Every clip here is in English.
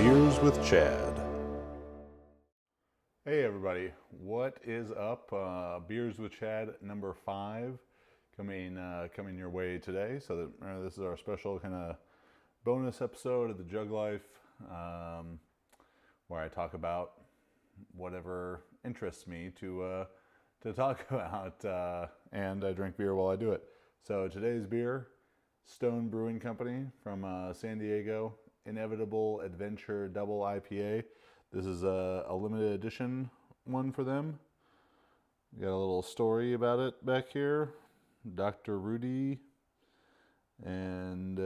Beers with Chad. Hey everybody, what is up? Beers with Chad number 5 coming your way today. So that this is our special kind of bonus episode of the Jug Life, where I talk about whatever interests me to talk about, and I drink beer while I do it. So today's beer, Stone Brewing Company from San Diego, Inevitable Adventure Double IPA. This is a limited edition one for them. We got a little story about it back here. Dr. Rudy and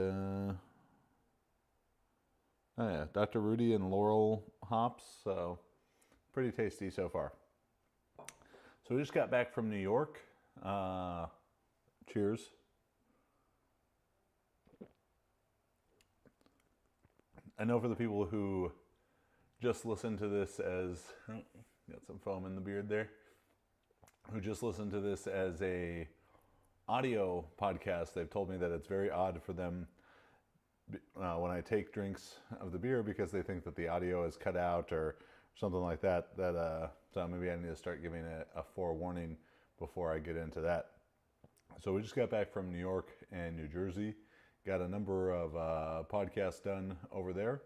Dr. Rudy and Laurel hops. So pretty tasty so far. So we just got back from New York. Cheers. I know for the people who just listen to this as, got some foam in the beard there, who just listen to this as a audio podcast, they've told me that it's very odd for them when I take drinks of the beer because they think that the audio is cut out or something like that. So maybe I need to start giving a forewarning before I get into that. So we just got back from New York and New Jersey. Got a number of podcasts done over there.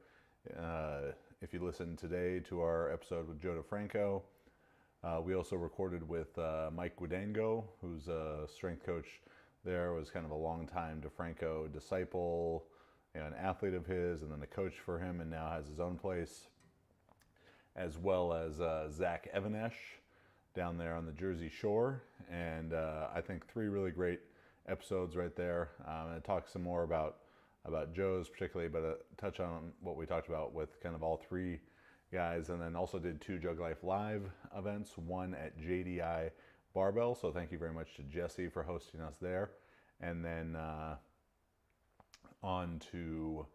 If you listen today to our episode with Joe Defranco, we also recorded with Mike Guidango, who's a strength coach there, was kind of a long-time Defranco disciple, an athlete of his, and then a coach for him, and now has his own place, as well as Zach Evanesh down there on the Jersey Shore. And I think 3 really great episodes right there. And talk some more about Joe's particularly, but touch on what we talked about with kind of all 3 guys, and then also did 2 Jug Life Live events, one at JDI Barbell, so thank you very much to Jesse for hosting us there, and then on to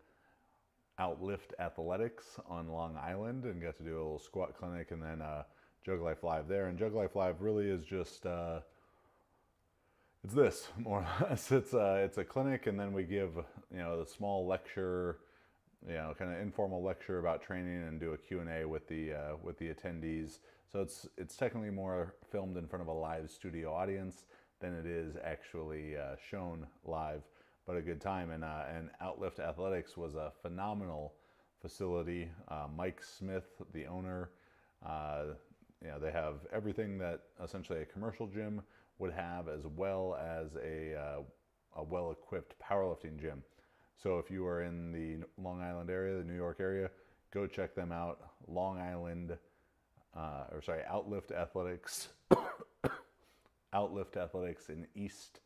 Outlift Athletics on Long Island, and got to do a little squat clinic, and then Jug Life Live there. And Jug Life Live really is just it's this, more or less. It's a clinic, and then we give the small lecture, kind of informal lecture about training, and do a Q&A with the attendees. So it's technically more filmed in front of a live studio audience than it is actually shown live, but a good time. And Outlift Athletics was a phenomenal facility. Mike Smith, the owner, they have everything that essentially a commercial gym would have, as well as a well-equipped powerlifting gym. So if you are in the Long Island area, the New York area, go check them out. Outlift Athletics, Outlift Athletics in East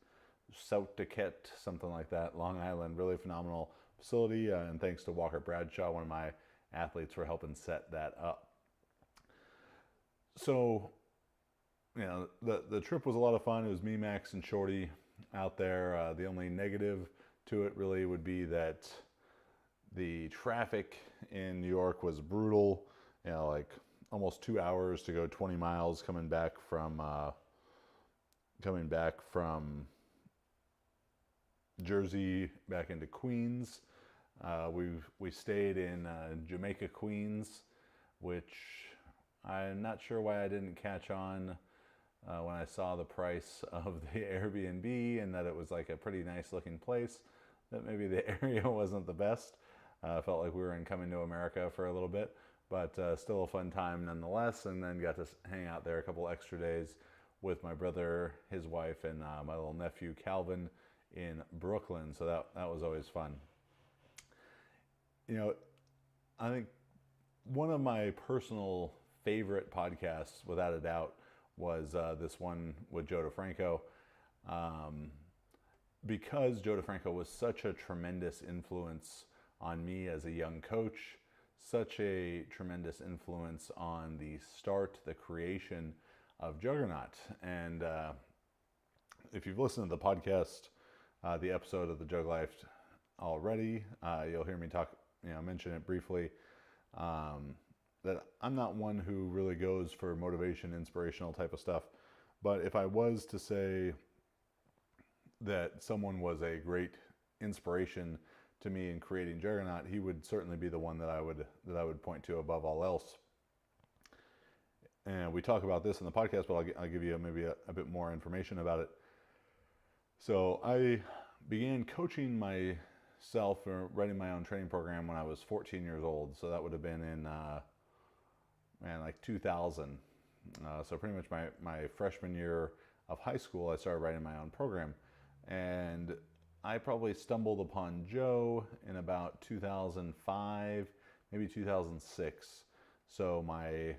Southdocket, something like that, Long Island. Really phenomenal facility, and thanks to Walker Bradshaw, one of my athletes, for helping set that up. So, the trip was a lot of fun. It was me, Max, and Shorty out there. The only negative to it really would be that the traffic in New York was brutal. Like almost 2 hours to go 20 miles coming back from Jersey back into Queens. We stayed in Jamaica, Queens, which I'm not sure why I didn't catch on when I saw the price of the Airbnb, and that it was like a pretty nice looking place, that maybe the area wasn't the best. Felt like we were in Coming to America for a little bit, but still a fun time nonetheless. And then got to hang out there a couple extra days with my brother, his wife, and my little nephew Calvin in Brooklyn. So that was always fun. I think one of my personal favorite podcasts, without a doubt, was this one with Joe Defranco, because Joe Defranco was such a tremendous influence on me as a young coach, such a tremendous influence on the creation of Juggernaut. And if you've listened to the podcast, the episode of the Jug Life already, you'll hear me mention it briefly. That I'm not one who really goes for motivation, inspirational type of stuff. But if I was to say that someone was a great inspiration to me in creating Juggernaut, he would certainly be the one that I would point to above all else. And we talk about this in the podcast, but I'll give you maybe a bit more information about it. So I began coaching myself or writing my own training program when I was 14 years old. So that would have been in, like 2000. So pretty much my freshman year of high school, I started writing my own program. And I probably stumbled upon Joe in about 2005, maybe 2006. So my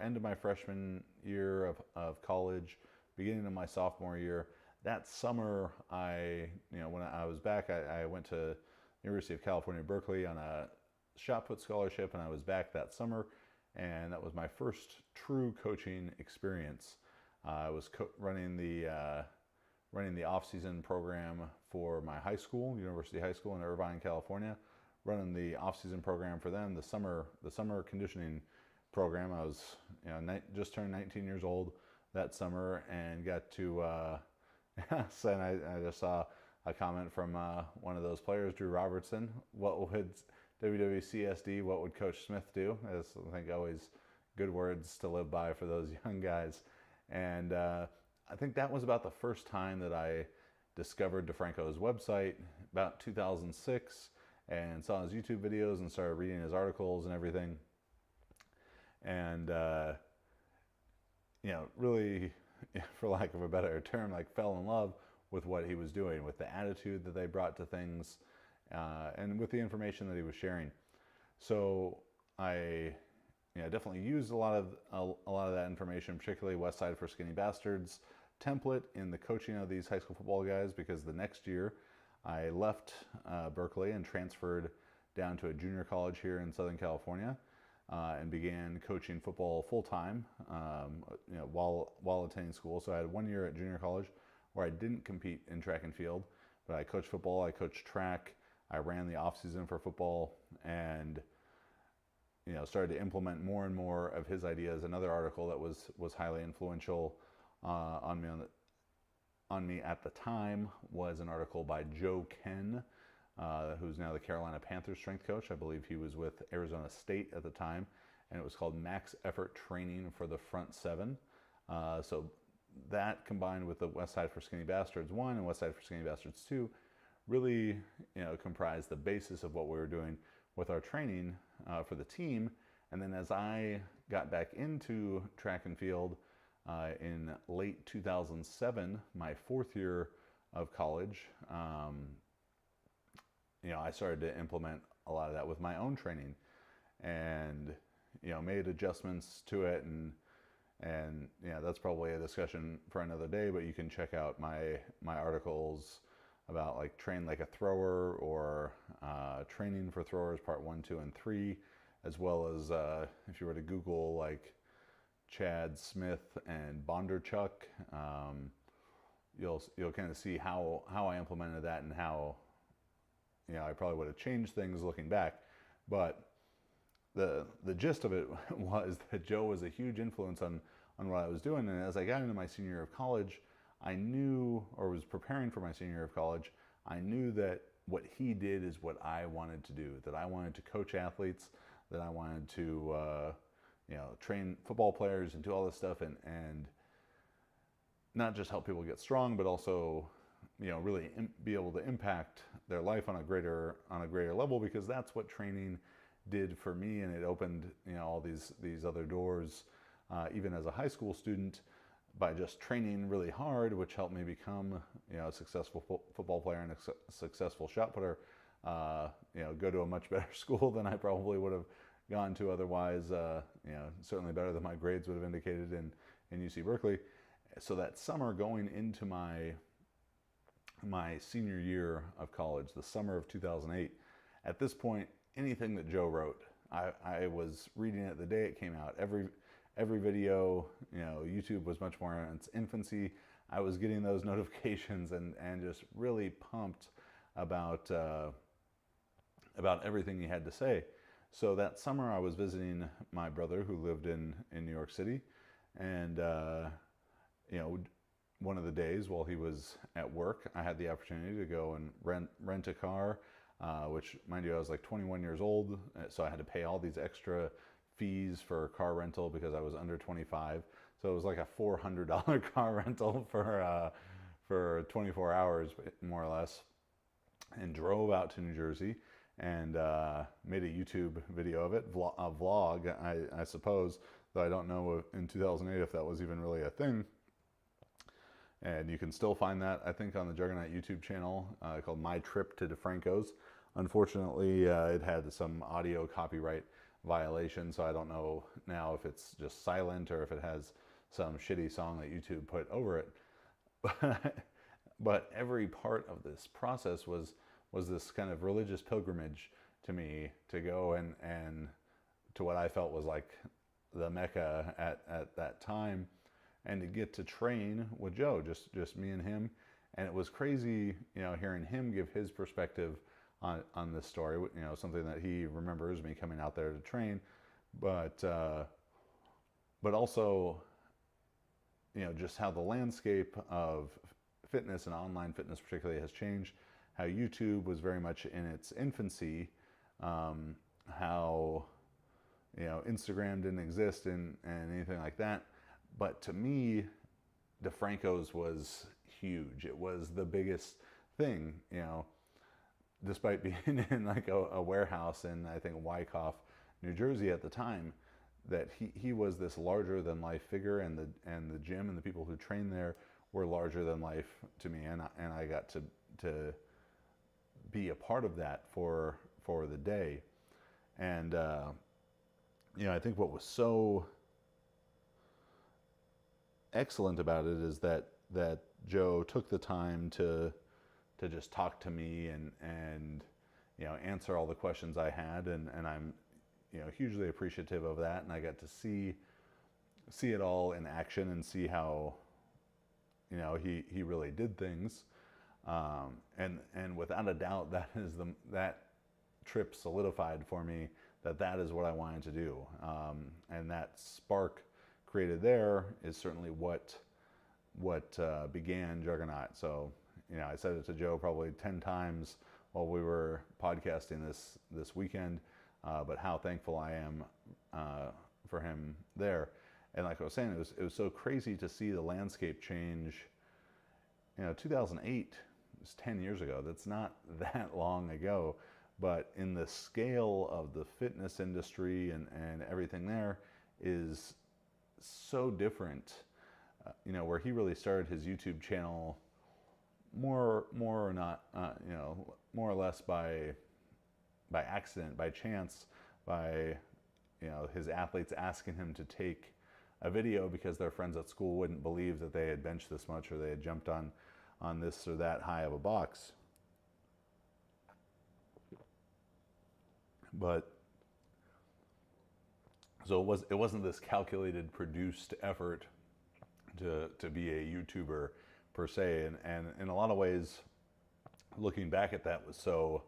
end of my freshman year of college, beginning of my sophomore year, that summer when I was back, I went to University of California, Berkeley on a shot put scholarship, and I was back that summer, and that was my first true coaching experience. I was running the off-season program for my high school, University High School in Irvine, California, running the off-season program for them, the summer conditioning program. I was just turned 19 years old that summer and got to and I just saw a comment from one of those players, Drew Robertson. What would WWCSD, what would Coach Smith do? As I think always good words to live by for those young guys. And I think that was about the first time that I discovered Defranco's website, about 2006, and saw his YouTube videos and started reading his articles and everything. And, really, for lack of a better term, like fell in love with what he was doing, with the attitude that they brought to things, and with the information that he was sharing. So I definitely used a lot of that information, particularly West Side for Skinny Bastards template in the coaching of these high school football guys, because the next year I left Berkeley and transferred down to a junior college here in Southern California, and began coaching football full-time while attending school. So I had 1 year at junior college where I didn't compete in track and field, but I coached football, I coached track, I ran the off-season for football, and started to implement more and more of his ideas. Another article that was highly influential on me at the time was an article by Joe Ken, who's now the Carolina Panthers strength coach. I believe he was with Arizona State at the time, and it was called Max Effort Training for the Front Seven. So that, combined with the West Side for Skinny Bastards 1 and West Side for Skinny Bastards 2, really comprised the basis of what we were doing with our training for the team. And then as I got back into track and field in late 2007, my fourth year of college, I started to implement a lot of that with my own training, and made adjustments to it, and that's probably a discussion for another day. But you can check out my articles about like Train Like a Thrower, or Training for Throwers Part 1, 2, and 3, as well as if you were to Google like Chad Smith and Bondarchuk, you'll kind of see how I implemented that, and how I probably would have changed things looking back. But the gist of it was that Joe was a huge influence on what I was doing. And as I got into my senior year of college, I knew, or was preparing for my senior year of college, I knew that what he did is what I wanted to do, that I wanted to coach athletes, that I wanted to train football players and do all this stuff, and not just help people get strong, but also really be able to impact their life on a greater level, because that's what training did for me. And it opened all these other doors, even as a high school student, by just training really hard, which helped me become a successful football player and a successful shot putter, go to a much better school than I probably would have gone to otherwise, certainly better than my grades would have indicated in UC Berkeley. So that summer going into my senior year of college, the summer of 2008, at this point, anything that Joe wrote, I was reading it the day it came out. Every video, YouTube was much more in its infancy. I was getting those notifications and just really pumped about everything he had to say. So that summer I was visiting my brother, who lived in New York City, and one of the days while he was at work, I had the opportunity to go and rent a car, which, mind you, I was like 21 years old, so I had to pay all these extra fees for car rental because I was under 25. So it was like a $400 car rental for 24 hours, more or less, and drove out to New Jersey and made a YouTube video of it, a vlog, I suppose, though I don't know in 2008 if that was even really a thing. And you can still find that, I think, on the Juggernaut YouTube channel called My Trip to Defranco's. Unfortunately, it had some audio copyright violation, so I don't know now if it's just silent or if it has some shitty song that YouTube put over it. But every part of this process was this kind of religious pilgrimage to me, to go and to what I felt was like the Mecca at that time, and to get to train with Joe, just me and him. And it was crazy, hearing him give his perspective on this story, something that he remembers me coming out there to train, but also, just how the landscape of fitness and online fitness particularly has changed, how YouTube was very much in its infancy, how, Instagram didn't exist and anything like that. But to me, Defranco's was huge. It was the biggest thing, despite being in like a warehouse in, I think, Wyckoff, New Jersey at the time, that he was this larger than life figure, and the gym and the people who trained there were larger than life to me, and I got to be a part of that for the day. And I think what was so excellent about it is that Joe took the time to just talk to me and answer all the questions I had, and I'm hugely appreciative of that. And I got to see it all in action and see how he really did things, and without a doubt, that trip solidified for me that is what I wanted to do, and that spark created there is certainly what began Juggernaut. So I said it to Joe probably 10 times while we were podcasting this weekend, but how thankful I am for him there. And like I was saying, it was so crazy to see the landscape change. 2008 was 10 years ago. That's not that long ago, but in the scale of the fitness industry and everything there is so different. Where he really started his YouTube channel more or less by accident, by chance, by his athletes asking him to take a video because their friends at school wouldn't believe that they had benched this much or they had jumped on this or that high of a box. But so it wasn't this calculated, produced effort to be a YouTuber per se, and in a lot of ways, looking back at that was so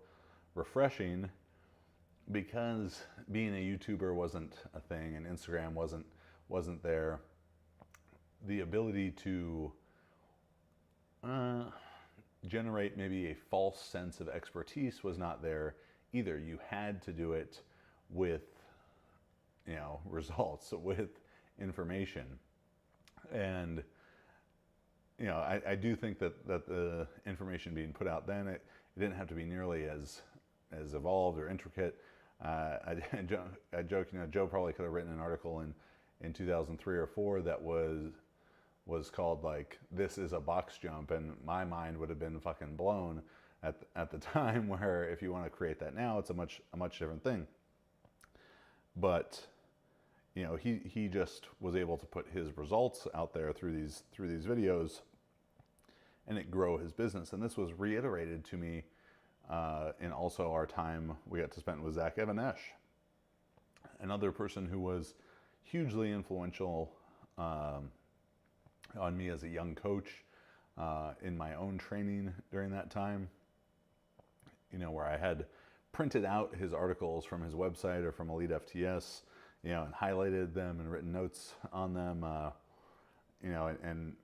refreshing, because being a YouTuber wasn't a thing and Instagram wasn't there. The ability to generate maybe a false sense of expertise was not there either. You had to do it with results, with information. And I do think that the information being put out then, it didn't have to be nearly as evolved or intricate. I joke, Joe probably could have written an article in 2003 or 4 that was called like, "This is a box jump," and my mind would have been fucking blown at the time, where if you want to create that now, it's a much different thing. But he just was able to put his results out there through these videos, and it grow his business. And this was reiterated to me in also our time we got to spend with Zach Evanesh, another person who was hugely influential on me as a young coach in my own training during that time. Where I had printed out his articles from his website or from Elite FTS, and highlighted them and written notes on them, and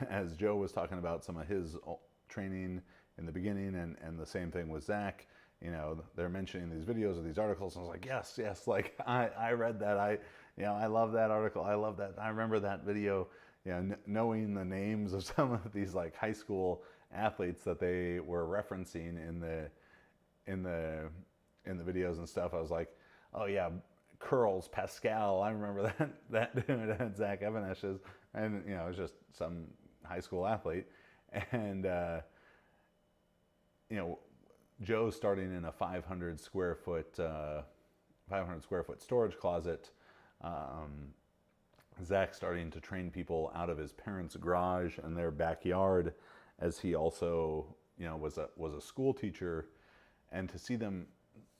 as Joe was talking about some of his training in the beginning, and the same thing with Zach, they're mentioning these videos or these articles, and I was like, yes, like I read that, I love that article, I love that, I remember that video, knowing the names of some of these like high school athletes that they were referencing in the videos and stuff. I was like, oh yeah, curls, Pascal, I remember that dude at Zach Evanesh's, and it was just some high school athlete, and Joe starting in a 500 square foot storage closet. Zach starting to train people out of his parents' garage and their backyard, as he also was a school teacher, and to see them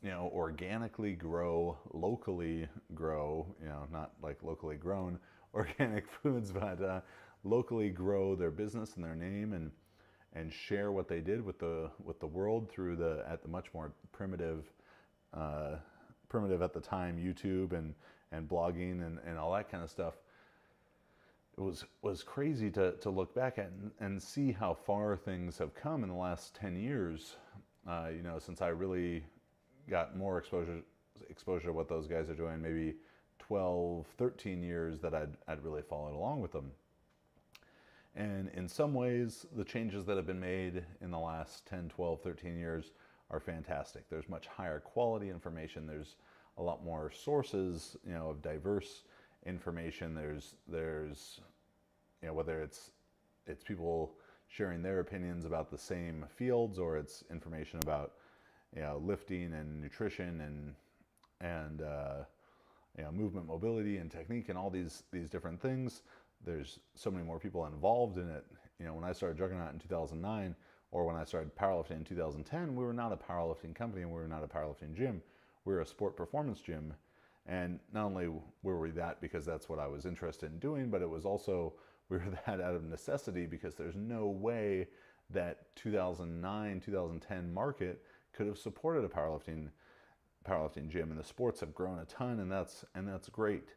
organically grow, locally grow, not like locally grown organic foods, but locally grow their business and their name, and share what they did with the world through the much more primitive at the time YouTube and blogging and all that kind of stuff. It was crazy to look back at and see how far things have come in the last 10 years, since I really got more exposure to what those guys are doing, maybe 12, 13 years that I'd really followed along with them. And in some ways, the changes that have been made in the last 10, 12, 13 years are fantastic. There's much higher quality information. There's a lot more sources, of diverse information. There's whether it's people sharing their opinions about the same fields, or it's information about lifting and nutrition and movement, mobility, and technique, and all these different things. There's so many more people involved in it. When I started Juggernaut in 2009, or when I started powerlifting in 2010, we were not a powerlifting company, and we were not a powerlifting gym. We were a sport performance gym. And not only were we that because that's what I was interested in doing, but it was also, we were that out of necessity, because there's no way that 2009, 2010 market could have supported a powerlifting gym. And the sports have grown a ton, and that's great.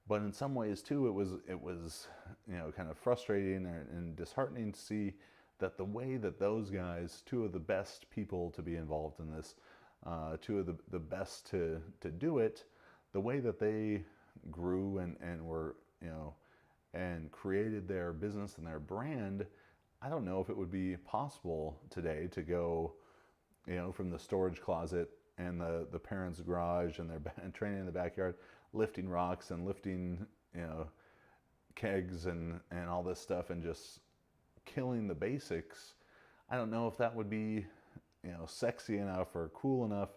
But in some ways too, it was kind of frustrating and disheartening to see that the way that those guys, two of the best people to be involved in this, two of the best to do it, the way that they grew and were, and created their business and their brand, I don't know if it would be possible today to go, from the storage closet and the parents' garage and and training in the backyard, lifting rocks and lifting, kegs and all this stuff, and just killing the basics. I don't know if that would be, sexy enough or cool enough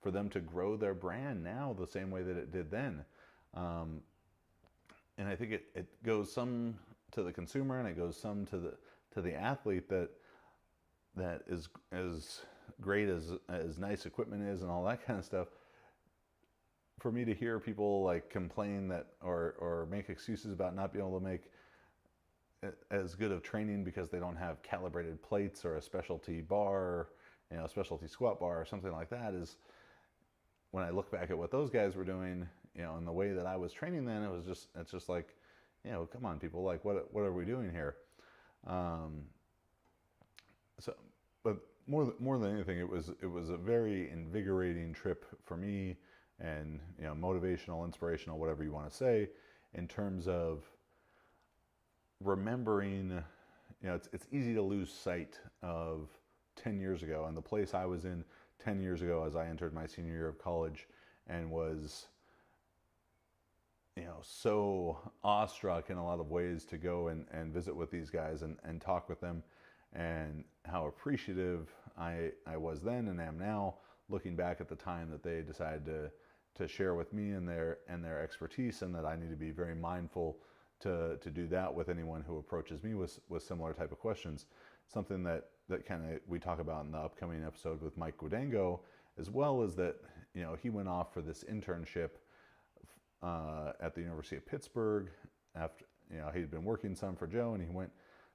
for them to grow their brand now the same way that it did then. And I think it goes some to the consumer, and it goes some to the athlete, that is as great as nice equipment is and all that kind of stuff. For me to hear people like complain that or make excuses about not being able to make as good of training because they don't have calibrated plates or a specialty bar, a specialty squat bar or something like that, is, when I look back at what those guys were doing, and the way that I was training then, it's just like, come on, people, like, what are we doing here? But more than anything, it was a very invigorating trip for me, and motivational, inspirational, whatever you want to say, in terms of remembering. It's easy to lose sight of 10 years ago, and the place I was in 10 years ago as I entered my senior year of college, and was so awestruck in a lot of ways to go and visit with these guys and talk with them, and how appreciative I was then and am now, looking back at the time that they decided to share with me and their expertise, and that I need to be very mindful to do that with anyone who approaches me with similar type of questions. Something that kind of we talk about in the upcoming episode with Mike Guadango, as well as that, he went off for this internship at the University of Pittsburgh after, he'd been working some for Joe, and he went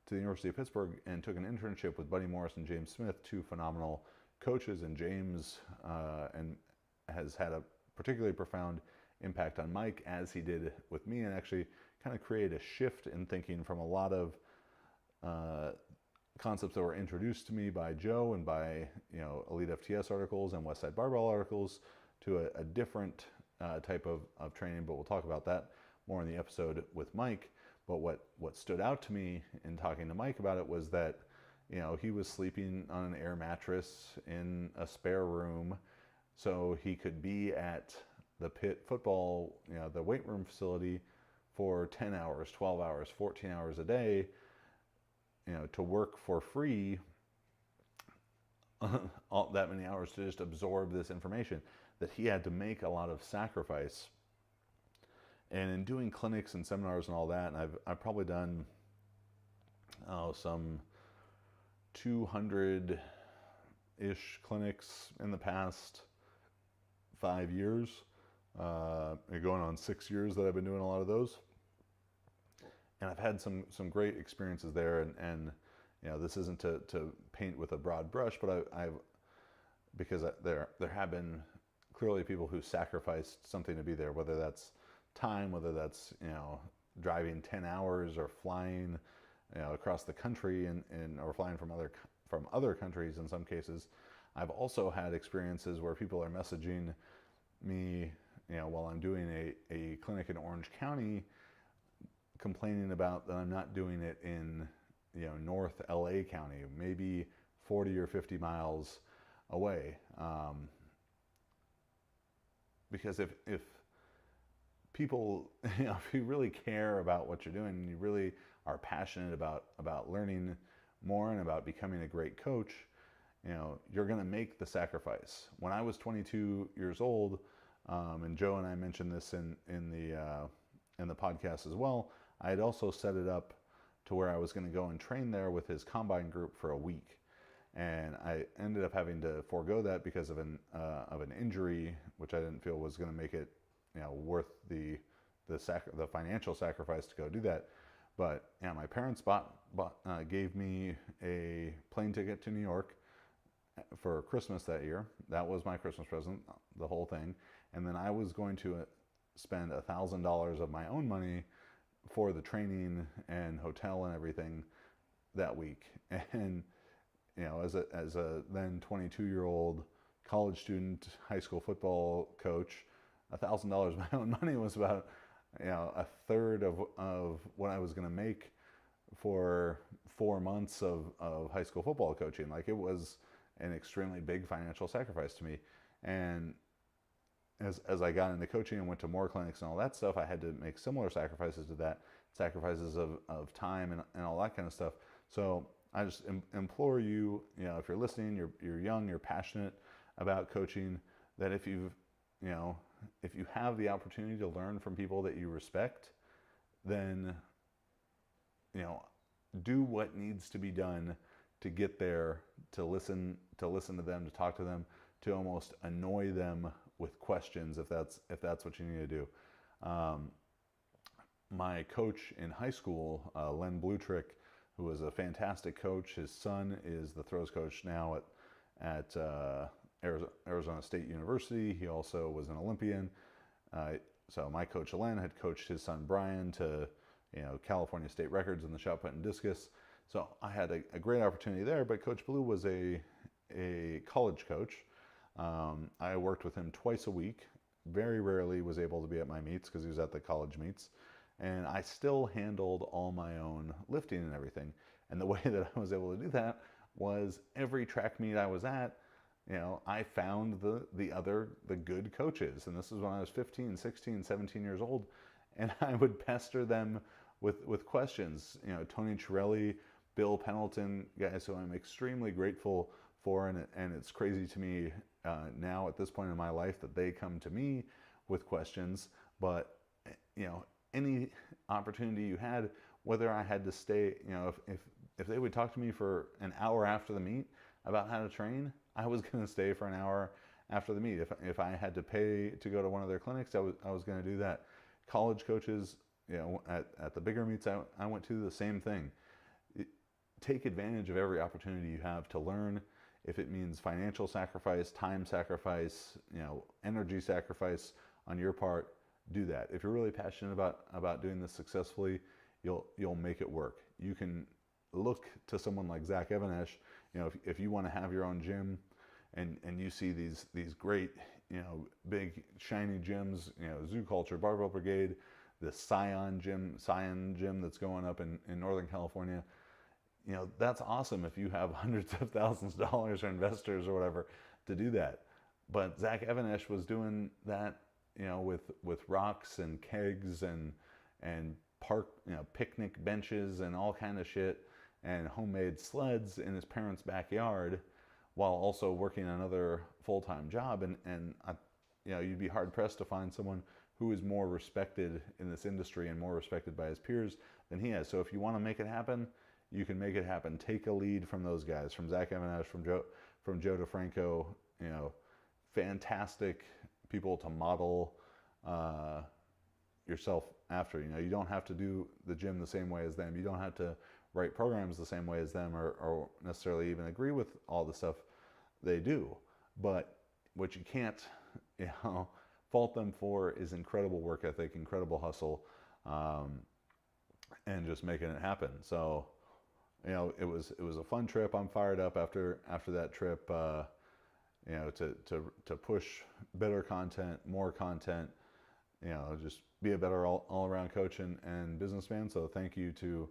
to the University of Pittsburgh and took an internship with Buddy Morris and James Smith, two phenomenal coaches. And James and has had a particularly profound impact on Mike, as he did with me, and actually kind of create a shift in thinking from a lot of concepts that were introduced to me by Joe and by Elite FTS articles and Westside Barbell articles to a different type of training, but we'll talk about that more in the episode with Mike. But what stood out to me in talking to Mike about it was that he was sleeping on an air mattress in a spare room so he could be at the pit football, the weight room facility for 10 hours, 12 hours, 14 hours a day, to work for free all that many hours to just absorb this information, that he had to make a lot of sacrifice. And in doing clinics and seminars and all that, and I've probably done some 200-ish clinics in the past 5 years, going on 6 years that I've been doing a lot of those. And I've had some great experiences there, and this isn't to paint with a broad brush, but because there have been clearly people who sacrificed something to be there, whether that's time, whether that's driving 10 hours or flying across the country and or flying from other countries in some cases. I've also had experiences where people are messaging me while I'm doing a clinic in Orange County, complaining about that I'm not doing it in North LA County, maybe 40 or 50 miles away, because if people, if you really care about what you're doing and you really are passionate about learning more and about becoming a great coach, you're going to make the sacrifice. When I was 22 years old, and Joe and I mentioned this in the podcast as well, I had also set it up to where I was going to go and train there with his combine group for a week, and I ended up having to forego that because of an injury, which I didn't feel was going to make it worth the financial sacrifice to go do that. But my parents gave me a plane ticket to New York for Christmas that year. That was my Christmas present, the whole thing. And then I was going to spend $1,000 of my own money for the training and hotel and everything that week. And as a then 22-year-old college student, high school football coach, $1,000 of my own money was about a third of what I was going to make for 4 months of high school football coaching. Like, it was an extremely big financial sacrifice to me. And as I got into coaching and went to more clinics and all that stuff, I had to make similar sacrifices to that, sacrifices of time and all that kind of stuff. So I just implore you, if you're listening, you're young, you're passionate about coaching, that if you have the opportunity to learn from people that you respect, then do what needs to be done to get there, to listen to them, to talk to them, to almost annoy them with questions if that's what you need to do. My coach in high school, Len Blutrick, who was a fantastic coach, his son is the throws coach now at Arizona State University. He also was an Olympian. So my coach Len had coached his son Brian to California state records in the shot put and discus. So I had a great opportunity there. But Coach Blue was a college coach. I worked with him twice a week. Very rarely was able to be at my meets because he was at the college meets. And I still handled all my own lifting and everything. And the way that I was able to do that was every track meet I was at, I found the good coaches. And this is when I was 15, 16, 17 years old. And I would pester them with questions. Tony Chiarelli, Bill Pendleton, guys who I'm extremely grateful for. And it's crazy to me now at this point in my life that they come to me with questions. But, any opportunity you had, whether I had to stay, if they would talk to me for an hour after the meet about how to train, I was going to stay for an hour after the meet. If I had to pay to go to one of their clinics, I was going to do that. College coaches, at the bigger meets I went to, the same thing. Take advantage of every opportunity you have to learn. If it means financial sacrifice, time sacrifice, energy sacrifice on your part, do that. If you're really passionate about doing this successfully, you'll make it work. You can look to someone like Zach Evanesh. You know, if you want to have your own gym, and you see these great, you know, big shiny gyms, you know, Zoo Culture, Barbell Brigade, the Scion gym that's going up in Northern California. You know, that's awesome if you have hundreds of thousands of dollars or investors or whatever to do that. But Zach Evanesh was doing that, you know, with rocks and kegs and park, you know, picnic benches and all kind of shit, and homemade sleds in his parents' backyard, while also working another full-time job. And you know, you'd be hard-pressed to find someone who is more respected in this industry and more respected by his peers than he has. So if you want to make it happen, you can make it happen. Take a lead from those guys, from Zach Evanesh, from Joe Defranco. You know, fantastic people to model yourself after. You know, you don't have to do the gym the same way as them. You don't have to write programs the same way as them, or necessarily even agree with all the stuff they do. But what you can't, you know, fault them for is incredible work ethic, incredible hustle, and just making it happen. So, you know, it was a fun trip. I'm fired up after that trip. You know, to push better content, more content. You know, just be a better all around coach and businessman. So thank you to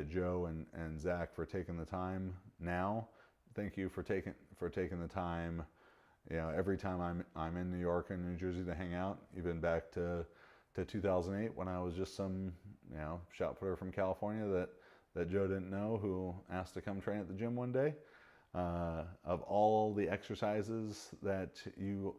Joe and Zach for taking the time now. Thank you for taking the time, you know, every time I'm in New York and New Jersey to hang out, even back to 2008 when I was just some, you know, shot putter from California that Joe didn't know, who asked to come train at the gym one day. Of all the exercises that you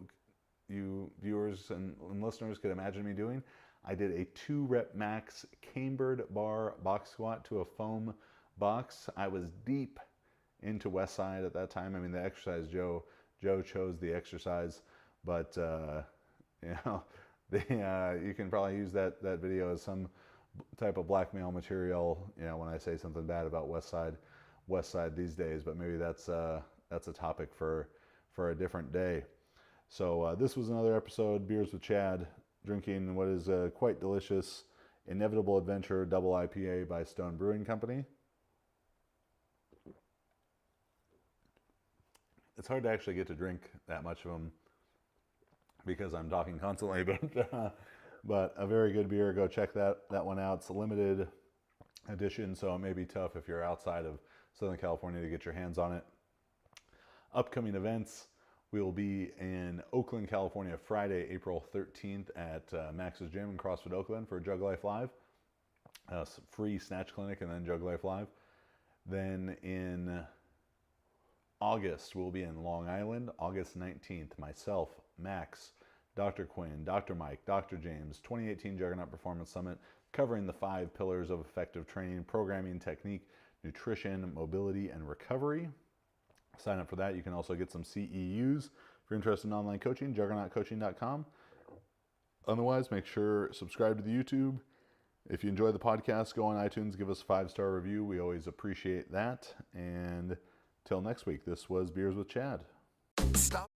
viewers and listeners could imagine me doing, I did a 2-rep max cambered bar box squat to a foam box. I was deep into West Side at that time. I mean, the exercise, Joe chose the exercise, but you know, you can probably use that video as some type of blackmail material, you know, when I say something bad about West Side these days. But maybe that's a topic for a different day. So this was another episode, Beers with Chad, drinking what is a quite delicious Inevitable Adventure Double IPA by Stone Brewing Company. It's hard to actually get to drink that much of them because I'm talking constantly, but a very good beer. Go check that one out. It's a limited edition, so it may be tough if you're outside of Southern California to get your hands on it. Upcoming events: we will be in Oakland, California, Friday, April 13th at Max's Gym in CrossFit Oakland for Jug Life Live, free snatch clinic, and then Jug Life Live. Then in August, we'll be in Long Island, August 19th. Myself, Max, Dr. Quinn, Dr. Mike, Dr. James, 2018 Juggernaut Performance Summit, covering the 5 pillars of effective training: programming, technique, nutrition, mobility, and recovery. Sign up for that. You can also get some CEUs. If you're interested in online coaching, juggernautcoaching.com. Otherwise, make sure subscribe to the YouTube. If you enjoy the podcast, go on iTunes, give us a 5-star review. We always appreciate that. And till next week, this was Beers with Chad. Stop.